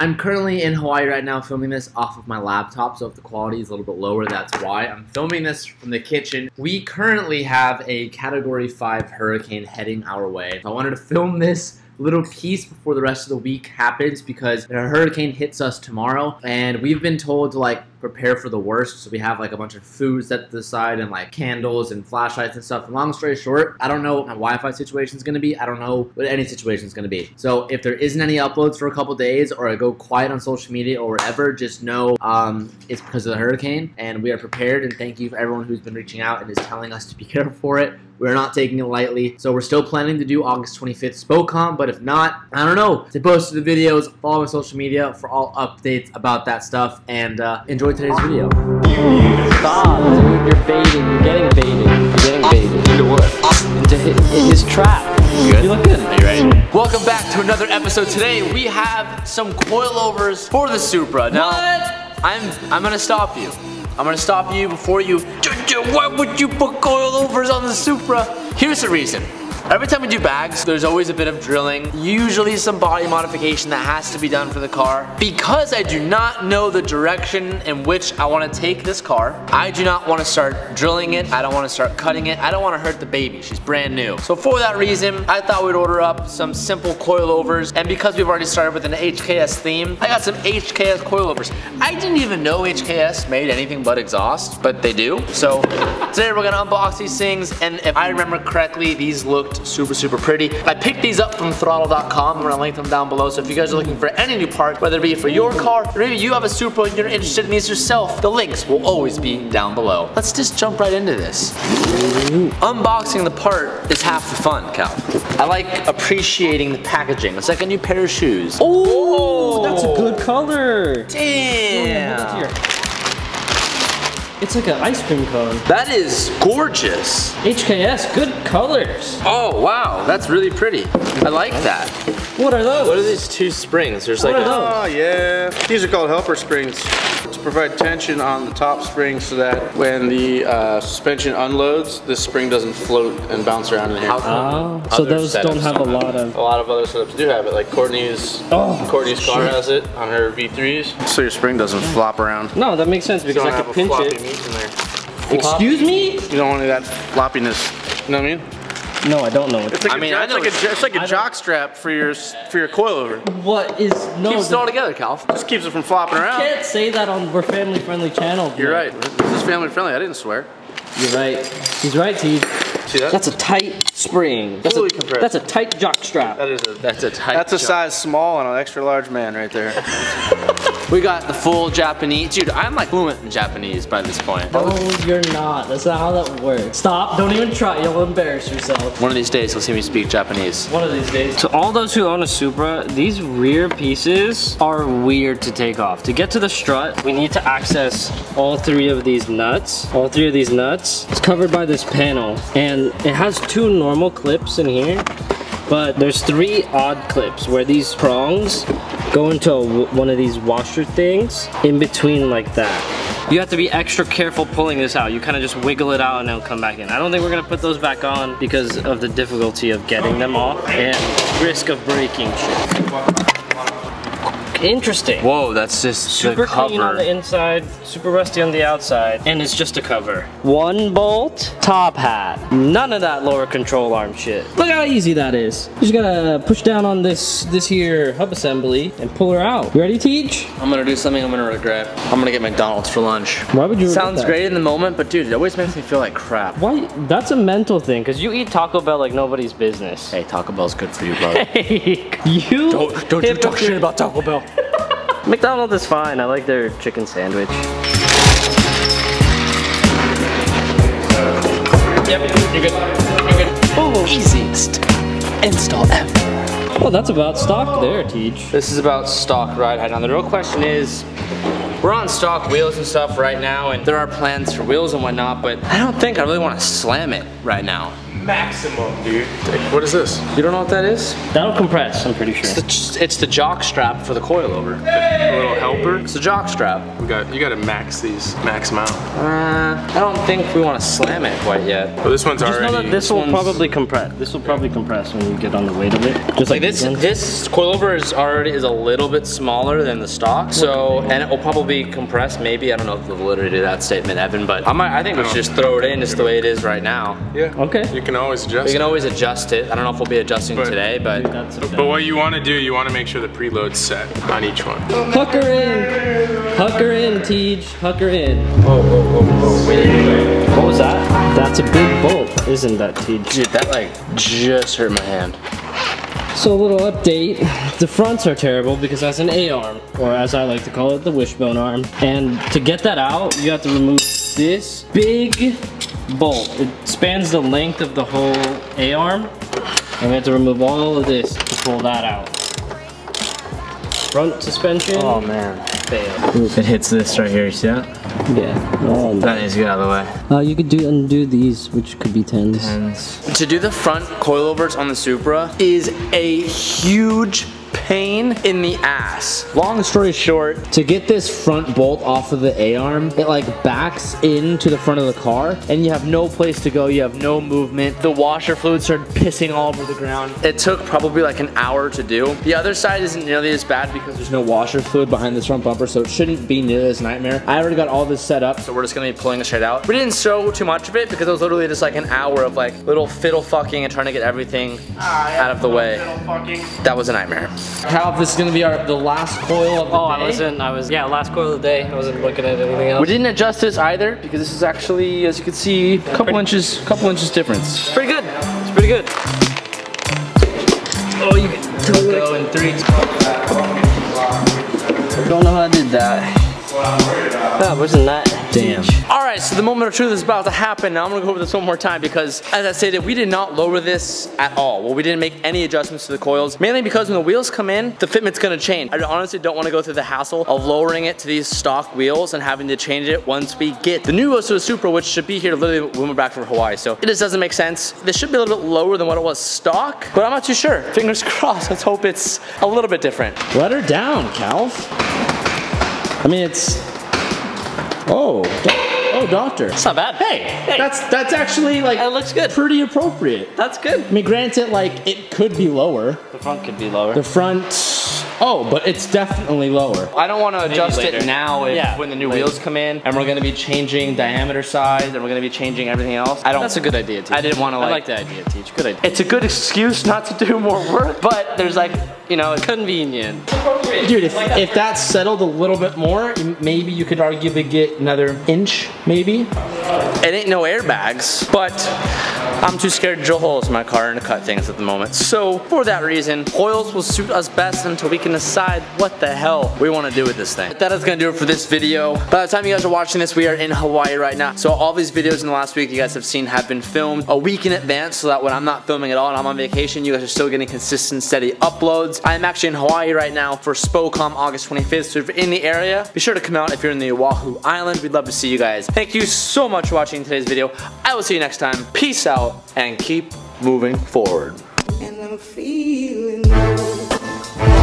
I'm currently in Hawaii right now filming this off of my laptop, so if the quality is a little bit lower, that's why. I'm filming this from the kitchen. We currently have a Category 5 hurricane heading our way. So I wanted to film this little piece before the rest of the week happens because a hurricane hits us tomorrow, and we've been told to like prepare for the worst. So we have like a bunch of food set to the side and like candles and flashlights and stuff. And long story short, I don't know what my Wi-Fi situation is going to be. I don't know what any situation is going to be. So if there isn't any uploads for a couple days, or I go quiet on social media or whatever, just know it's because of the hurricane, and we are prepared. And thank you for everyone who's been reaching out and is telling us to be careful for it. We're not taking it lightly. So we're still planning to do August 25th SpoCon, but if not, I don't know. Stay posted to the videos, follow my social media for all updates about that stuff, and enjoy today's video. Stop, dude. You're baiting. You're getting baited. You're getting baited. Into what? Into his trap. Good? You look good. Are you ready? Welcome back to another episode. Today we have some coilovers for the Supra. Now, what? I'm gonna stop you. I'm gonna stop you before you. Why would you put coilovers on the Supra? Here's the reason. Every time we do bags, there's always a bit of drilling, usually some body modification that has to be done for the car. Because I do not know the direction in which I want to take this car, I do not want to start drilling it, I don't want to start cutting it, I don't want to hurt the baby, she's brand new. So for that reason, I thought we'd order up some simple coilovers, and because we've already started with an HKS theme, I got some HKS coilovers. I didn't even know HKS made anything but exhaust, but they do. So today we're gonna unbox these things, and if I remember correctly, these looked super pretty. I picked these up from throttle.com. I'm gonna link them down below. So if you guys are looking for any new part, whether it be for your car, or maybe you have a Supra and you're interested in these yourself, the links will always be down below. Let's just jump right into this. Unboxing the part is half the fun, Cal. I like appreciating the packaging. It's like a new pair of shoes. Oh, that's a good color. Damn. It's like an ice cream cone. That is gorgeous. HKS, good colors. Oh, wow, that's really pretty. I like that. What are those? What are these two springs? There's like Oh yeah, these are called helper springs to provide tension on the top spring so that when the suspension unloads, this spring doesn't float and bounce around in here. Oh, so those don't have a lot of... A lot of other setups do have it, like Courtney's car has it on her V3s, so your spring doesn't flop around. No, that makes sense because I can pinch it. In there. Excuse me? You don't want any of that floppiness. You know what I mean? No, I don't know. It's like it's like a jock strap for your coilover. What is no? Keeps it all together, Cal. Just keeps it from flopping around. You can't say that on we're family friendly channel. You're right. This is family friendly. I didn't swear. You're right. He's right, T. See that? That's a tight spring. That's a tight jock strap. That's a tight. That's a size small on an extra large man right there. We got the full Japanese. Dude, I'm like fluent in Japanese by this point. No, you're not. That's not how that works. Stop. Don't even try. You'll embarrass yourself. One of these days, you'll see me speak Japanese. One of these days. To all those who own a Supra, these rear pieces are weird to take off. To get to the strut, we need to access all three of these nuts. All three of these nuts. It's covered by this panel, and it has two normal clips in here, but there's three odd clips where these prongs go into one of these washer things in between like that. You have to be extra careful pulling this out. You kind of just wiggle it out and it'll come back in. I don't think we're gonna put those back on because of the difficulty of getting them off and risk of breaking shit. Interesting. Whoa, that's just super clean on the inside, super rusty on the outside, and it's just a cover. 1 bolt, top hat. None of that lower control arm shit. Look how easy that is. You just gotta push down on this here hub assembly and pull her out. You ready, Teach? I'm gonna do something I'm gonna regret. I'm gonna get McDonald's for lunch. Why would you regret Sounds that? great in the moment, but dude, it always makes me feel like crap. Why? That's a mental thing, because you eat Taco Bell like nobody's business. Hey, Taco Bell's good for you, brother. Hey, you Don't you talk shit about Taco Bell. McDonald's is fine. I like their chicken sandwich. Yep, you're good. You're good. Oh, easiest install ever. Well, that's about stock there, Teach. This is about stock ride height. Now the real question is, we're on stock wheels and stuff right now, and there are plans for wheels and whatnot, but I don't think I really want to slam it right now. maximum, dude. What is this? You don't know what that is? That'll compress, I'm pretty sure. It's the jock strap for the coilover. A little helper. It's the jock strap. You gotta max these, max them out. I don't think we want to slam it quite yet. Well, this one's Just know that already. this will probably compress. This will probably compress when you get on the weight of it. Just Like this coilover is a little bit smaller than the stock, so and it will probably compress. Maybe I don't know the validity of that statement, Evan, but I think we should just throw it in just the way it is right now. Yeah. Okay. You can always adjust. We can always adjust it. I don't know if we'll be adjusting today, but But what you want to do, you want to make sure the preload's set on each one. Huck her in. Huck her in, Tej. Huck her in. oh, wait. What was that? That's a big bolt, isn't that, Tej? Dude, that like just hurt my hand. So a little update. The fronts are terrible because that's an A-arm, or as I like to call it, the wishbone arm. And to get that out, you have to remove this big bolt. It spans the length of the whole A-arm, and we have to remove all of this to pull that out. Front suspension. Oh man. Fail. It hits this right here, you see that? Yeah. That needs to get out of the way. You could undo these, which could be 10s. To do the front coilovers on the Supra is a huge pain in the ass. Long story short, to get this front bolt off of the A-arm, it like backs into the front of the car and you have no place to go, you have no movement. The washer fluid started pissing all over the ground. It took probably like an hour to do. The other side isn't nearly as bad because there's no washer fluid behind this front bumper, so it shouldn't be nearly as nightmare. I already got all this set up, so we're just gonna be pulling it straight out. We didn't show too much of it because it was literally just like an hour of like little fiddle fucking and trying to get everything out of the way. That was a nightmare. Cal, this is gonna be the last coil of the day. Last coil of the day. I wasn't looking at anything else. We didn't adjust this either because this is actually, as you can see, a couple inches difference. It's pretty good. It's pretty good. Oh, you can go in 3. Don't know how I did that. Oh, wasn't that? Damn. All right, so the moment of truth is about to happen. Now I'm gonna go over this one more time because, as I stated, we did not lower this at all. Well, we didn't make any adjustments to the coils, mainly because when the wheels come in, the fitment's gonna change. I honestly don't wanna go through the hassle of lowering it to these stock wheels and having to change it once we get the new wheels to the Supra, which should be here literally when we're back from Hawaii. So it just doesn't make sense. This should be a little bit lower than what it was stock, but I'm not too sure. Fingers crossed, let's hope it's a little bit different. Let her down, Calf. I mean, it's... Oh, doctor. It's not bad. Hey. That's actually like... That looks good. Pretty appropriate. That's good. I mean, granted, like, it could be lower. The front could be lower. The front... Oh, but it's definitely lower. I don't want to adjust later. it now when the new wheels come in and we're going to be changing diameter size and we're going to be changing everything else. That's a good idea, Teach. I didn't want to I like the idea, Teach. Good idea. It's a good excuse not to do more work, but there's like, you know, it's convenient. Dude, if that's settled a little bit more, maybe you could arguably get another inch, maybe. It ain't no airbags, but I'm too scared to drill holes in my car and to cut things at the moment. So for that reason, oils will suit us best until we can decide what the hell we want to do with this thing. That is going to do it for this video. By the time you guys are watching this, we are in Hawaii right now. So all these videos in the last week you guys have seen have been filmed a week in advance so that when I'm not filming at all and I'm on vacation, you guys are still getting consistent, steady uploads. I am actually in Hawaii right now for SPOCOM August 25th. So if you're in the area, be sure to come out if you're in the Oahu Island. We'd love to see you guys. Thank you so much for watching today's video. I will see you next time. Peace out and keep moving forward. And I'm feeling good.